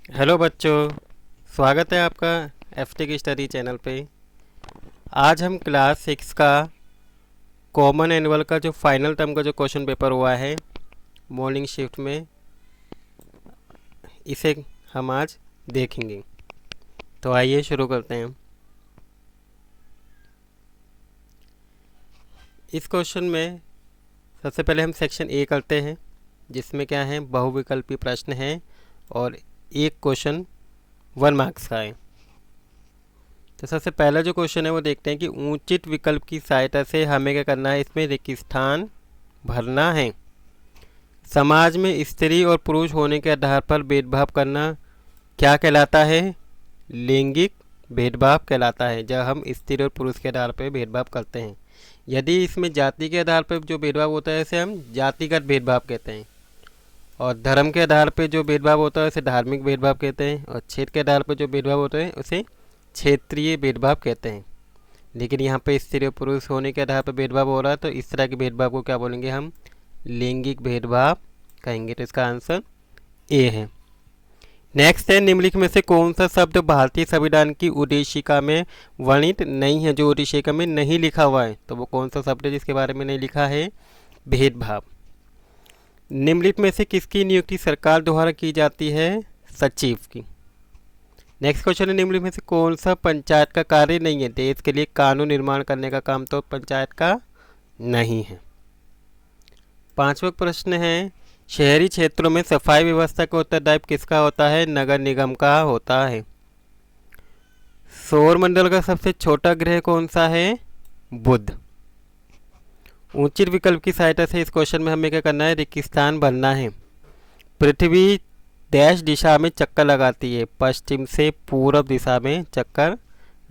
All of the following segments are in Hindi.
हेलो बच्चों, स्वागत है आपका एफटी की स्टडी चैनल पे। आज हम क्लास 6 का कॉमन एनुअल का जो फाइनल टर्म का जो क्वेश्चन पेपर हुआ है मॉर्निंग शिफ्ट में, इसे हम आज देखेंगे। तो आइए शुरू करते हैं। इस क्वेश्चन में सबसे पहले हम सेक्शन ए करते हैं, जिसमें क्या है, बहुविकल्पी प्रश्न है और एक क्वेश्चन 1 मार्क्स का है। तो सबसे पहला जो क्वेश्चन है वो देखते हैं कि उचित विकल्प की सहायता से हमें क्या करना है, इसमें रिक्त स्थान भरना है। समाज में स्त्री और पुरुष होने के आधार पर भेदभाव करना क्या कहलाता है? लैंगिक भेदभाव कहलाता है, जब हम स्त्री और पुरुष के आधार पर भेदभाव करते हैं। यदि इसमें जाति के आधार पर जो भेदभाव होता है इसे हम जातिगत भेदभाव कहते हैं, और धर्म के आधार पर जो भेदभाव होता है उसे धार्मिक भेदभाव कहते हैं, और क्षेत्र के आधार पर जो भेदभाव होता है उसे क्षेत्रीय भेदभाव कहते हैं। लेकिन यहाँ पे स्त्री और पुरुष होने के आधार पर भेदभाव हो रहा है, तो इस तरह के भेदभाव को क्या बोलेंगे, हम लैंगिक भेदभाव कहेंगे। तो इसका आंसर ए है। नेक्स्ट है, निम्नलिखित में से कौन सा शब्द भारतीय संविधान की उद्देशिका में वर्णित नहीं है? जो उद्देशिका में नहीं लिखा हुआ है, तो वो कौन सा शब्द है जिसके बारे में नहीं लिखा है? भेदभाव। निम्नलिखित में से किसकी नियुक्ति सरकार द्वारा की जाती है? सचिव की। नेक्स्ट क्वेश्चन है, निम्नलिखित में से कौन सा पंचायत का कार्य नहीं है? देश के लिए कानून निर्माण करने का काम तो पंचायत का नहीं है। पांचवा प्रश्न है, शहरी क्षेत्रों में सफाई व्यवस्था का उत्तरदायित्व किसका होता है? नगर निगम का होता है। सौरमंडल का सबसे छोटा ग्रह कौन सा है? बुध। उचित विकल्प की सहायता से इस क्वेश्चन में हमें क्या करना है? रिक्त स्थान भरना है। पृथ्वी डैश दिशा में चक्कर लगाती है? पश्चिम से पूर्व दिशा में चक्कर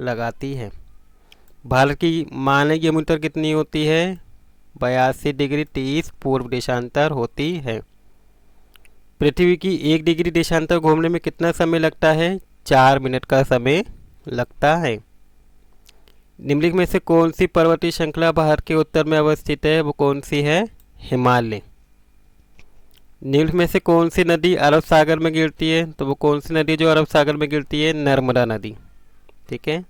लगाती है। भारत की मानक यमुनांतर कितनी होती है? 82 डिग्री 30 पूर्व देशांतर होती है। पृथ्वी की 1 डिग्री देशांतर घूमने में कितना समय लगता है? 4 मिनट का समय लगता है। निम्नलिखित में से कौन सी पर्वतीय श्रृंखला भारत के उत्तर में अवस्थित है? वो कौन सी है? हिमालय। निम्नलिखित में से कौन सी नदी अरब सागर में गिरती है? तो वो कौन सी नदी जो अरब सागर में गिरती है? नर्मदा नदी। ठीक है।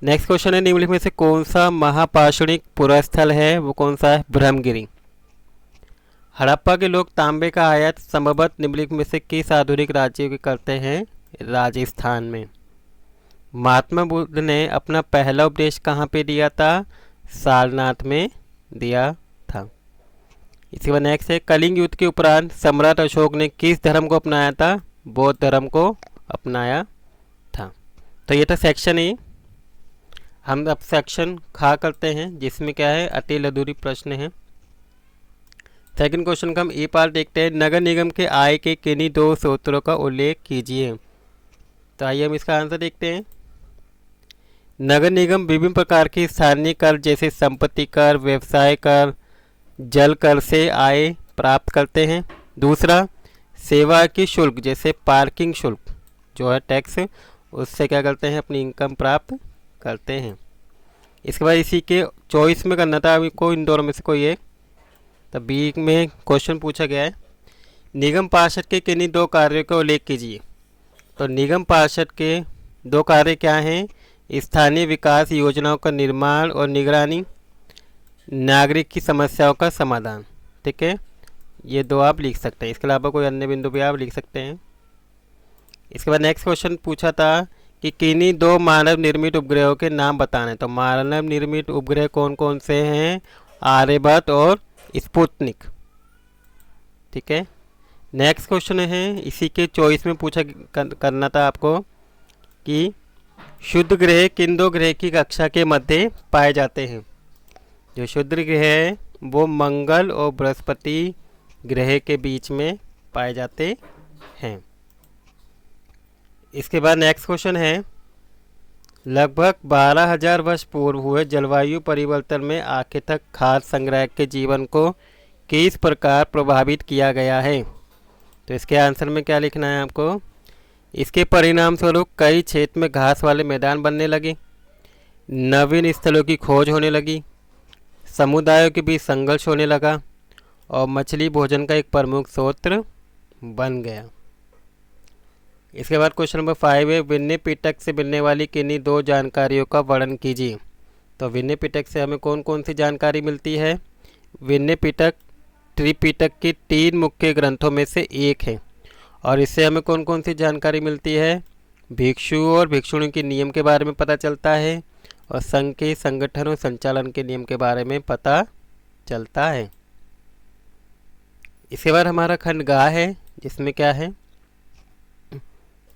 नेक्स्ट क्वेश्चन है, निम्नलिखित में से कौन सा महापाषाणिक पुरास्थल है? वो कौन सा है? ब्रह्मगिरी। हड़प्पा के लोग तांबे का आयात संभवतः निम्नलिखित में से किस आधुनिक राज्य के करते हैं? राजस्थान में। महात्मा बुद्ध ने अपना पहला उपदेश कहाँ पे दिया था? सारनाथ में दिया था। इसके बाद नेक्स्ट है, कलिंग युद्ध के उपरांत सम्राट अशोक ने किस धर्म को अपनाया था? बौद्ध धर्म को अपनाया था। तो ये था सेक्शन ए। हम अब सेक्शन खा करते हैं, जिसमें क्या है, अतिल अधूरी प्रश्न है। सेकंड क्वेश्चन का हम ए पार्ट देखते हैं। नगर निगम के आय के किन्हीं 2 स्रोतों का उल्लेख कीजिए। तो आइए हम इसका आंसर देखते हैं। नगर निगम विभिन्न प्रकार के स्थानीय कर जैसे संपत्ति कर, व्यवसाय कर, जल कर से आय प्राप्त करते हैं। दूसरा, सेवा की शुल्क जैसे पार्किंग शुल्क जो है टैक्स, उससे क्या करते हैं, अपनी इनकम प्राप्त करते हैं। इसके बाद इसी के चॉइस में करना था अभी को इन दोनों में से कोई एक। तो बी में क्वेश्चन पूछा गया है, निगम पार्षद के किन्हीं 2 कार्यों का उल्लेख कीजिए। तो निगम पार्षद के 2 कार्य क्या हैं? स्थानीय विकास योजनाओं का निर्माण और निगरानी, नागरिक की समस्याओं का समाधान। ठीक है, ये 2 आप लिख सकते हैं। इसके अलावा कोई अन्य बिंदु भी आप लिख सकते हैं। इसके बाद नेक्स्ट क्वेश्चन पूछा था कि किन्हीं 2 मानव निर्मित उपग्रहों के नाम बताने। तो मानव निर्मित उपग्रह कौन कौन से हैं? आर्यभट्ट और स्पुतनिक। ठीक है। नेक्स्ट क्वेश्चन है, इसी के चॉइस में पूछा करना था आपको कि शुद्ध ग्रह किन 2 ग्रह की कक्षा के मध्य पाए जाते हैं? जो शुद्ध ग्रह है वो मंगल और बृहस्पति ग्रह के बीच में पाए जाते हैं। इसके बाद नेक्स्ट क्वेश्चन है, लगभग 12,000 वर्ष पूर्व हुए जलवायु परिवर्तन में आखिर तक खाद्य संग्रह के जीवन को किस प्रकार प्रभावित किया गया है? तो इसके आंसर में क्या लिखना है आपको? इसके परिणाम स्वरूप कई क्षेत्र में घास वाले मैदान बनने लगे, नवीन स्थलों की खोज होने लगी, समुदायों के बीच संघर्ष होने लगा और मछली भोजन का एक प्रमुख स्रोत बन गया। इसके बाद क्वेश्चन नंबर 5 है, विनय पिटक से मिलने वाली किन्हीं दो जानकारियों का वर्णन कीजिए। तो विनय पिटक से हमें कौन कौन सी जानकारी मिलती है? विनय पिटक त्रिपिटक की 3 मुख्य ग्रंथों में से एक है और इससे हमें कौन कौन सी जानकारी मिलती है? भिक्षु और भिक्षुणी के नियम के बारे में पता चलता है और संघ के संगठन और संचालन के नियम के बारे में पता चलता है। इसके बाद हमारा खंड गा है, जिसमें क्या है,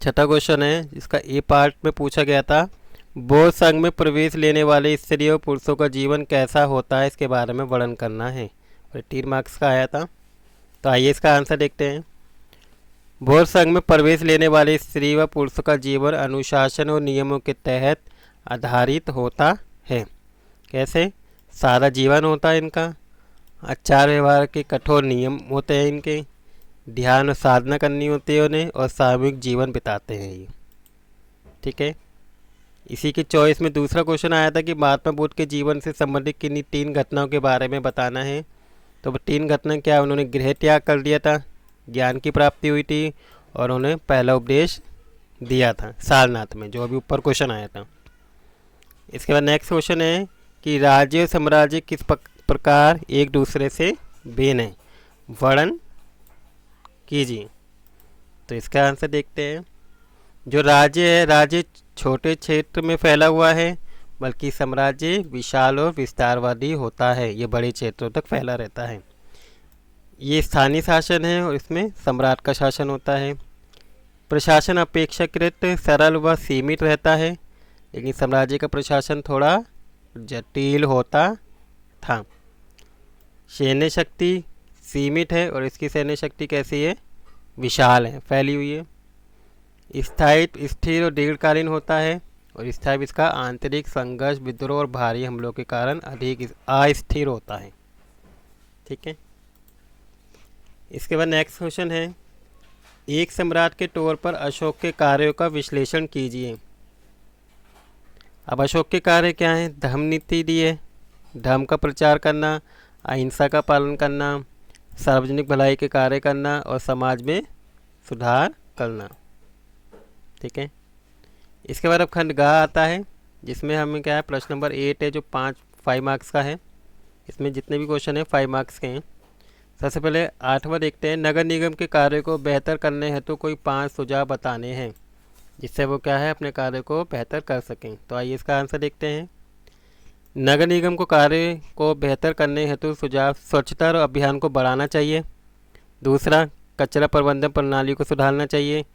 छठा क्वेश्चन है जिसका ए पार्ट में पूछा गया था, बौद्ध संघ में प्रवेश लेने वाले स्त्री और पुरुषों का जीवन कैसा होता है, इसके बारे में वर्णन करना है और 3 मार्क्स का आया था। तो आइए इसका आंसर देखते हैं। बौद्ध संघ में प्रवेश लेने वाले स्त्री व पुरुषों का जीवन अनुशासन और नियमों के तहत आधारित होता है। कैसे? सादा जीवन होता है इनका, आचार व्यवहार के कठोर नियम होते हैं इनके, ध्यान और साधना करनी होती है उन्हें और सामूहिक जीवन बिताते हैं ये। ठीक है। इसी के चॉइस में दूसरा क्वेश्चन आया था कि महात्मा बुद्ध के जीवन से संबंधित किन्हीं 3 घटनाओं के बारे में बताना है। तो 3 घटना क्या? उन्होंने गृह त्याग कर दिया था, ज्ञान की प्राप्ति हुई थी और उन्हें पहला उपदेश दिया था सारनाथ में, जो अभी ऊपर क्वेश्चन आया था। इसके बाद नेक्स्ट क्वेश्चन है कि राज्य और साम्राज्य किस प्रकार एक दूसरे से भिन्न है, वर्णन कीजिए। तो इसका आंसर देखते हैं। जो राज्य है, राज्य छोटे क्षेत्र में फैला हुआ है, बल्कि साम्राज्य विशाल और विस्तारवादी होता है, ये बड़े क्षेत्रों तक फैला रहता है। ये स्थानीय शासन है और इसमें सम्राट का शासन होता है। प्रशासन अपेक्षाकृत सरल व सीमित रहता है, लेकिन साम्राज्य का प्रशासन थोड़ा जटिल होता था। सैन्य शक्ति सीमित है और इसकी सैन्य शक्ति कैसी है? विशाल है, फैली हुई है। स्थायित्व स्थिर और दीर्घकालीन होता है और स्थायित्व इसका आंतरिक संघर्ष, विद्रोह और भारी हमलों के कारण अधिक अस्थिर होता है। ठीक है। इसके बाद नेक्स्ट क्वेश्चन है, एक सम्राट के तौर पर अशोक के कार्यों का विश्लेषण कीजिए। अब अशोक के कार्य क्या हैं? धर्म नीति दी है, धर्म का प्रचार करना, अहिंसा का पालन करना, सार्वजनिक भलाई के कार्य करना और समाज में सुधार करना। ठीक है। इसके बाद अब खंड गा आता है, जिसमें हमें क्या है, प्रश्न नंबर 8 है जो 5 मार्क्स का है। इसमें जितने भी क्वेश्चन हैं 5 मार्क्स के हैं। सबसे पहले 8वां देखते हैं, नगर निगम के कार्य को बेहतर करने हेतु कोई 5 सुझाव बताने हैं जिससे वो क्या है, अपने कार्य को बेहतर कर सकें। तो आइए इसका आंसर देखते हैं। नगर निगम को कार्य को बेहतर करने हेतु सुझाव, स्वच्छता अभियान को बढ़ाना चाहिए। दूसरा, कचरा प्रबंधन प्रणाली को सुधारना चाहिए।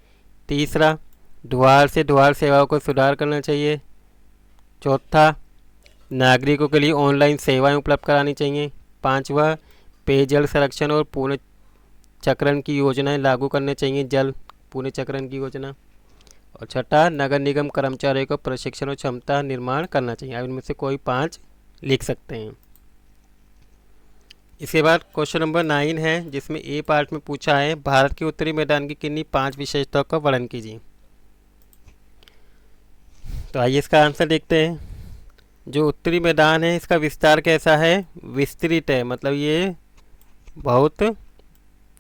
तीसरा, द्वार से द्वार सेवाओं को सुधार करना चाहिए। चौथा, नागरिकों के लिए ऑनलाइन सेवाएं उपलब्ध करानी चाहिए। 5वां, पेयजल संरक्षण और पुनः चक्रण की योजनाएं लागू करनी चाहिए, जल पुनः चक्रण की योजना। और छठा, नगर निगम कर्मचारियों को प्रशिक्षण और क्षमता निर्माण करना चाहिए। आप इनमें से कोई 5 लिख सकते हैं। इसके बाद क्वेश्चन नंबर 9 है, जिसमें ए पार्ट में पूछा है, भारत के उत्तरी मैदान की किन्हीं 5 विशेषताओं का वर्णन कीजिए। तो आइए इसका आंसर देखते हैं। जो उत्तरी मैदान है इसका विस्तार कैसा है? विस्तृत है, मतलब ये बहुत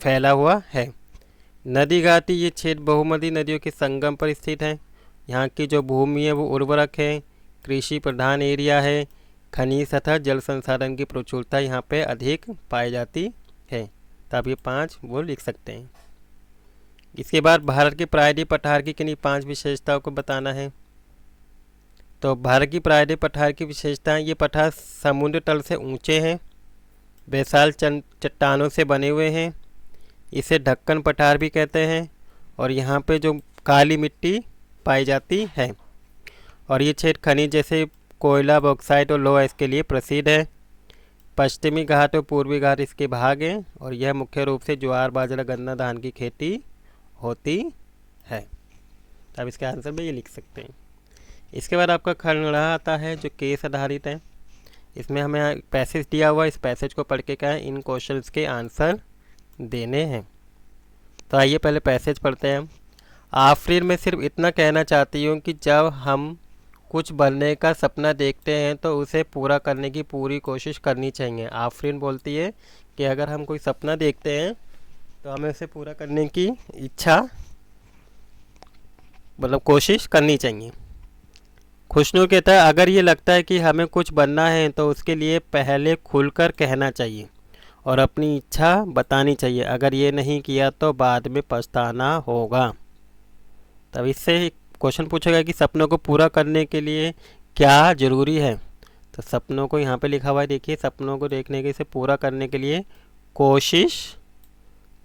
फैला हुआ है। नदी घाटी, ये क्षेत्र बहुमती नदियों के संगम पर स्थित है। यहाँ की जो भूमि है वो उर्वरक है, कृषि प्रधान एरिया है, खनिज तथा जल संसाधन की प्रचुरता यहाँ पे अधिक पाई जाती है। तो आप ये 5 वो लिख सकते हैं। इसके बाद भारत के प्रायद्वीप पठार की किन्हीं 5 विशेषताओं को बताना है। तो भारत की प्रायद्वीप पठार की विशेषताएं, ये पठार समुद्र तल से ऊंचे हैं, बेसाल चट्टानों से बने हुए हैं, इसे ढक्कन पठार भी कहते हैं और यहाँ पे जो काली मिट्टी पाई जाती है। और ये क्षेत्र खनिज जैसे कोयला, बॉक्साइट और लोहा इसके लिए प्रसिद्ध है। पश्चिमी घाट और पूर्वी घाट इसके भाग हैं और यह मुख्य रूप से ज्वार, बाजरा, गन्ना, धान की खेती होती है। तो आप इसके आंसर में ये लिख सकते हैं। इसके बाद आपका खंड आता है जो केस आधारित है। इसमें हमें पैसेज दिया हुआ, इस पैसेज को पढ़ के क्या है, इन क्वेश्चंस के आंसर देने हैं। तो आइए पहले पैसेज पढ़ते हैं हम। आफरीन मैं सिर्फ इतना कहना चाहती हूँ कि जब हम कुछ बनने का सपना देखते हैं तो उसे पूरा करने की पूरी कोशिश करनी चाहिए। आफरीन बोलती है कि अगर हम कोई सपना देखते हैं तो हमें उसे पूरा करने की इच्छा मतलब कोशिश करनी चाहिए। खुशनूर कहता है अगर ये लगता है कि हमें कुछ बनना है तो उसके लिए पहले खुलकर कहना चाहिए और अपनी इच्छा बतानी चाहिए। अगर ये नहीं किया तो बाद में पछताना होगा। तब इससे क्वेश्चन पूछेगा कि सपनों को पूरा करने के लिए क्या ज़रूरी है। तो सपनों को यहाँ पे लिखा हुआ है, देखिए सपनों को देखने के से पूरा करने के लिए कोशिश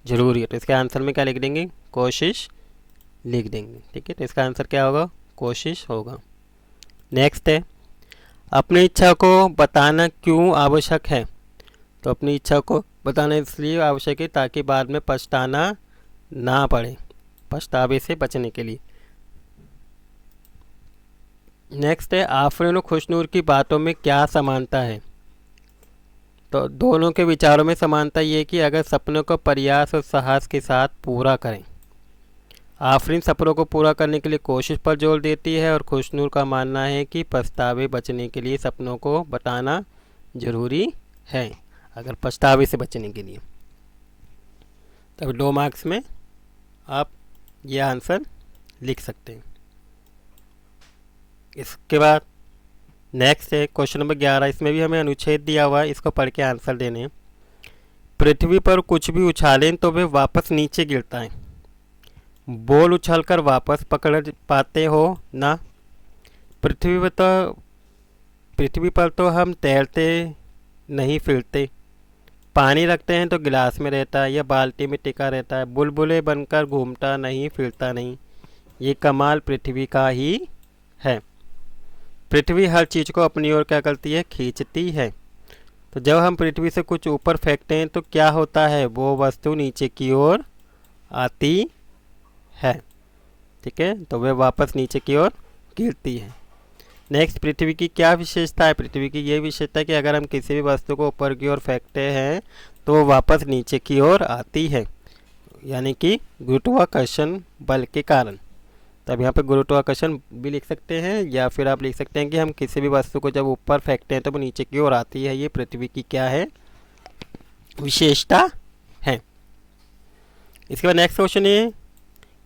ज़रूरी है। तो इसके आंसर में क्या लिख देंगे, कोशिश लिख देंगे। ठीक है, तो इसका आंसर क्या होगा, कोशिश होगा। नेक्स्ट है अपनी इच्छा को बताना क्यों आवश्यक है। तो अपनी इच्छा को बताना इसलिए आवश्यक है ताकि बाद में पछताना ना पड़े, पछतावे से बचने के लिए। नेक्स्ट है आफरीन और खुशनूर की बातों में क्या समानता है। तो दोनों के विचारों में समानता ये कि अगर सपनों को प्रयास और साहस के साथ पूरा करें। आफरीन सपनों को पूरा करने के लिए कोशिश पर जोर देती है और खुशनूर का मानना है कि पछतावे बचने के लिए सपनों को बताना ज़रूरी है, अगर पछतावे से बचने के लिए। तब 2 मार्क्स में आप यह आंसर लिख सकते हैं। इसके बाद नेक्स्ट है क्वेश्चन नंबर 11। इसमें भी हमें अनुच्छेद दिया हुआ है, इसको पढ़ के आंसर देने हैं। पृथ्वी पर कुछ भी उछालें तो वे वापस नीचे गिरता है। बॉल उछलकर वापस पकड़ पाते हो ना। पृथ्वी पर तो हम तैरते नहीं फिरते। पानी रखते हैं तो गिलास में रहता है या बाल्टी में टिका रहता है। बुलबुले बनकर घूमता नहीं फिरता नहीं। ये कमाल पृथ्वी का ही है। पृथ्वी हर चीज़ को अपनी ओर क्या करती है, खींचती है। तो जब हम पृथ्वी से कुछ ऊपर फेंकते हैं तो क्या होता है, वो वस्तु नीचे की ओर आती है। ठीक है, तो वह वापस नीचे की ओर गिरती है। नेक्स्ट, पृथ्वी की क्या विशेषता है। पृथ्वी की ये विशेषता है कि अगर हम किसी भी वस्तु को ऊपर की ओर फेंकते हैं तो वो वापस नीचे की ओर आती है, यानी कि गुरुत्वाकर्षण बल के कारण। तब यहाँ पे गुरुत्वाकर्षण भी लिख सकते हैं या फिर आप लिख सकते हैं कि हम किसी भी वस्तु को जब ऊपर फेंकते हैं तो वो नीचे की ओर आती है। ये पृथ्वी की क्या है, विशेषता है। इसके बाद नेक्स्ट क्वेश्चन ये,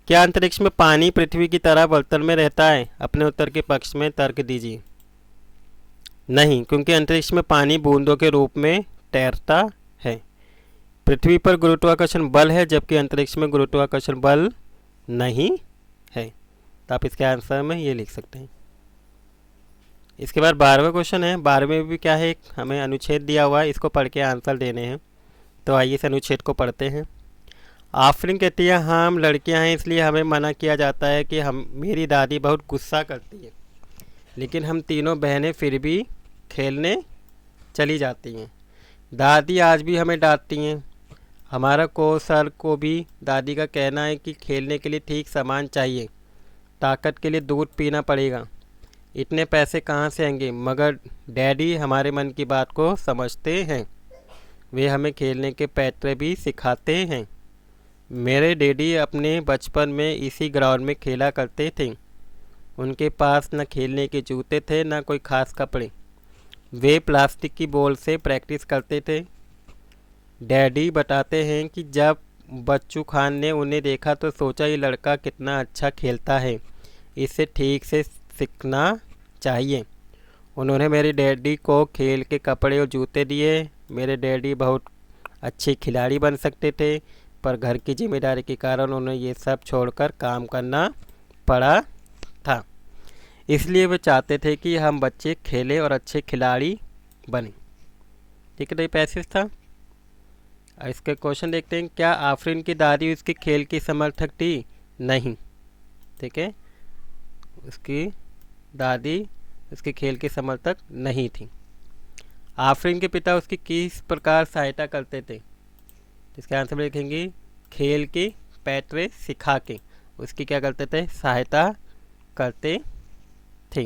क्या अंतरिक्ष में पानी पृथ्वी की तरह बर्तन में रहता है। अपने उत्तर के पक्ष में तर्क दीजिए। नहीं, क्योंकि अंतरिक्ष में पानी बूंदों के रूप में तैरता है। पृथ्वी पर गुरुत्वाकर्षण बल है जबकि अंतरिक्ष में गुरुत्वाकर्षण बल नहीं है। तो आप इसके आंसर में ये लिख सकते हैं। इसके बाद 12वां क्वेश्चन है। 12वें में भी क्या है, हमें अनुच्छेद दिया हुआ है, इसको पढ़ के आंसर देने हैं। तो आइए इस अनुच्छेद को पढ़ते हैं। आफरीन कहती है हाँ हम लड़कियां हैं इसलिए हमें मना किया जाता है कि मेरी दादी बहुत गुस्सा करती है, लेकिन हम तीनों बहनें फिर भी खेलने चली जाती हैं। दादी आज भी हमें डांटती हैं। हमारा सर को भी दादी का कहना है कि खेलने के लिए ठीक सामान चाहिए, ताकत के लिए दूध पीना पड़ेगा। इतने पैसे कहाँ से आएंगे, मगर डैडी हमारे मन की बात को समझते हैं। वे हमें खेलने के पैतरे भी सिखाते हैं। मेरे डैडी अपने बचपन में इसी ग्राउंड में खेला करते थे। उनके पास न खेलने के जूते थे न कोई ख़ास कपड़े। वे प्लास्टिक की बॉल से प्रैक्टिस करते थे। डैडी बताते हैं कि जब बच्चू खान ने उन्हें देखा तो सोचा ये लड़का कितना अच्छा खेलता है, इसे ठीक से सीखना चाहिए। उन्होंने मेरे डैडी को खेल के कपड़े और जूते दिए। मेरे डैडी बहुत अच्छे खिलाड़ी बन सकते थे, पर घर की जिम्मेदारी के कारण उन्हें ये सब छोड़कर काम करना पड़ा था। इसलिए वे चाहते थे कि हम बच्चे खेलें और अच्छे खिलाड़ी बने। ठीक है, तो ये पैसेज था। इसके क्वेश्चन देखते हैं। क्या आफरीन की दादी उसके खेल की समर्थक थी? नहीं। ठीक है, उसकी दादी उसके खेल की समर्थक नहीं थी। आफरीन के पिता उसकी किस प्रकार सहायता करते थे? इसके आंसर में लिखेंगे खेल के पैतरे सिखा के उसकी क्या करते थे, सहायता करते थे।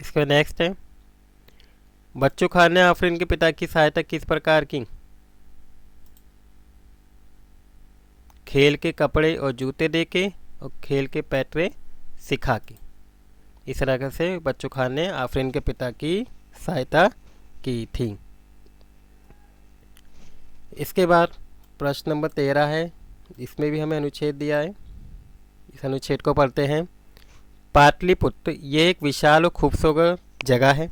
इसका नेक्स्ट है, बच्चू खान ने आफरीन के पिता की सहायता किस प्रकार की? खेल के कपड़े और जूते देके और खेल के पैतरे सिखा के। इस तरह से बच्चू खान ने आफरीन के पिता की सहायता की थी। इसके बाद प्रश्न नंबर 13 है। इसमें भी हमें अनुच्छेद दिया है, इस अनुच्छेद को पढ़ते हैं। पाटलिपुत्र ये एक विशाल और खूबसूरत जगह है।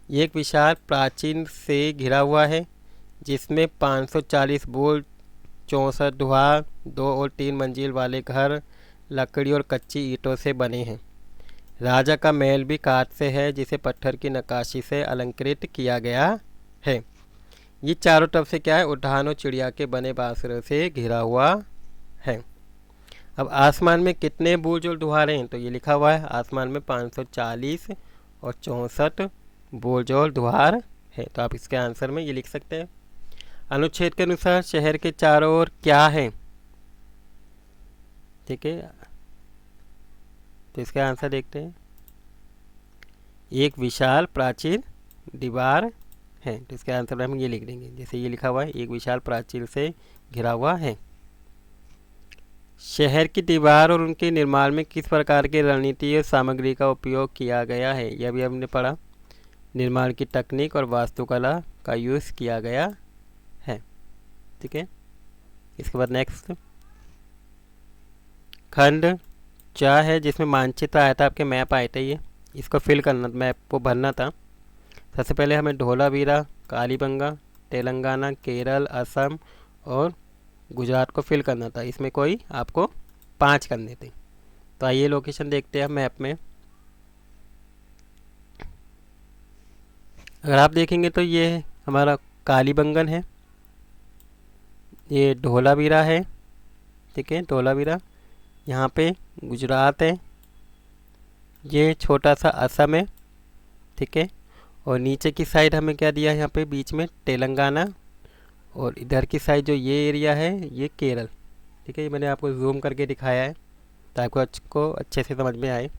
ये एक विशाल प्राचीन से घिरा हुआ है जिसमें 540 बोल, 64 द्वार, 2 और 3 मंजिल वाले घर लकड़ी और कच्ची ईंटों से बने हैं। राजा का महल भी काठ से है जिसे पत्थर की नक्काशी से अलंकृत किया गया है। ये चारों तरफ से क्या है, उद्यान और चिड़िया के बने बांसुरों से घिरा हुआ है। अब आसमान में कितने बुर्ज और द्वार हैं, तो ये लिखा हुआ है आसमान में 540 और 64 बुर्ज और द्वार है। तो आप इसके आंसर में ये लिख सकते हैं। अनुच्छेद के अनुसार शहर के चारों ओर क्या है, ठीक है, तो इसका आंसर देखते हैं। एक विशाल प्राचीर दीवार है, तो इसके आंसर में हम ये लिख देंगे, जैसे ये लिखा हुआ है एक विशाल प्राचीर से घिरा हुआ है। शहर की दीवार और उनके निर्माण में किस प्रकार की रणनीति और सामग्री का उपयोग किया गया है, यह भी हमने पढ़ा। निर्माण की तकनीक और वास्तुकला का यूज़ किया गया है, ठीक है। इसके बाद नेक्स्ट खंड 4 है जिसमें मानचित्र आया था, आपके मैप आए थे, ये इसको फिल करना, मैप को भरना था। सबसे पहले हमें धोलावीरा, कालीबंगा, तेलंगाना, केरल, असम और गुजरात को फिल करना था। इसमें कोई आपको 5 करने थे। तो आइए लोकेशन देखते हैं मैप में। अगर आप देखेंगे तो ये हमारा कालीबंगन है, ये धोलावीरा है, ठीक है, धोलावीरा। यहाँ पे गुजरात है, ये छोटा सा असम है, ठीक है। और नीचे की साइड हमें क्या दिया है, यहाँ पे बीच में तेलंगाना, और इधर की साइड जो ये एरिया है ये केरल, ठीक है। ये मैंने आपको जूम करके दिखाया है ताकि आपको अच्छे से समझ में आए।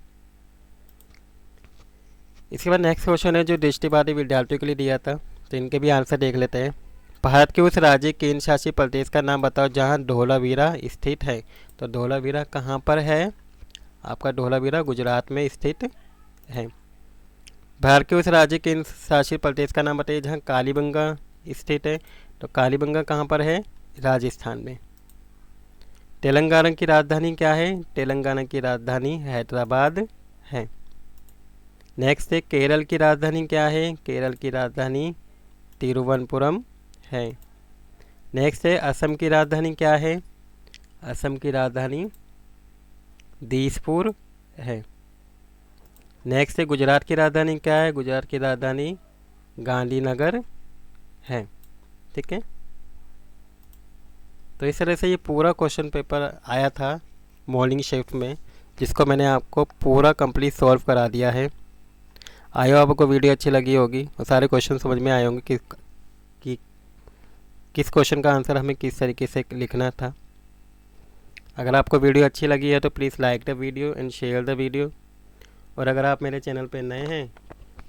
इसके बाद नेक्स्ट क्वेश्चन है जो दृष्टिबाधित विद्यार्थियों के लिए दिया था, तो इनके भी आंसर देख लेते हैं। भारत के उस राज्य केंद्र शासित प्रदेश का नाम बताओ जहां धोलावीरा स्थित है। तो धोलावीरा कहां पर है, आपका धोलावीरा गुजरात में स्थित है। भारत के उस राज्य केंद्र शासित प्रदेश का नाम बताइए जहां कालीबंगा स्थित है। तो कालीबंगा कहां पर है, राजस्थान में। तेलंगाना की राजधानी क्या है, तेलंगाना की राजधानी हैदराबाद है। नेक्स्ट है केरल की राजधानी क्या है, केरल की राजधानी तिरुवनंतपुरम है। नेक्स्ट है असम की राजधानी क्या है, असम की राजधानी दिसपुर है। नेक्स्ट है गुजरात की राजधानी क्या है, गुजरात की राजधानी गांधीनगर है, ठीक है। तो इस तरह से ये पूरा क्वेश्चन पेपर आया था मॉर्निंग शिफ्ट में, जिसको मैंने आपको पूरा कंप्लीट सॉल्व करा दिया है। आई होप आपको वीडियो अच्छी लगी होगी और सारे क्वेश्चन समझ में आए होंगे कि किस क्वेश्चन का आंसर हमें किस तरीके से लिखना था। अगर आपको वीडियो अच्छी लगी है तो please like the video and share the video, और अगर आप मेरे चैनल पर नए हैं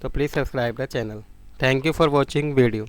तो please subscribe the channel. Thank you for watching video.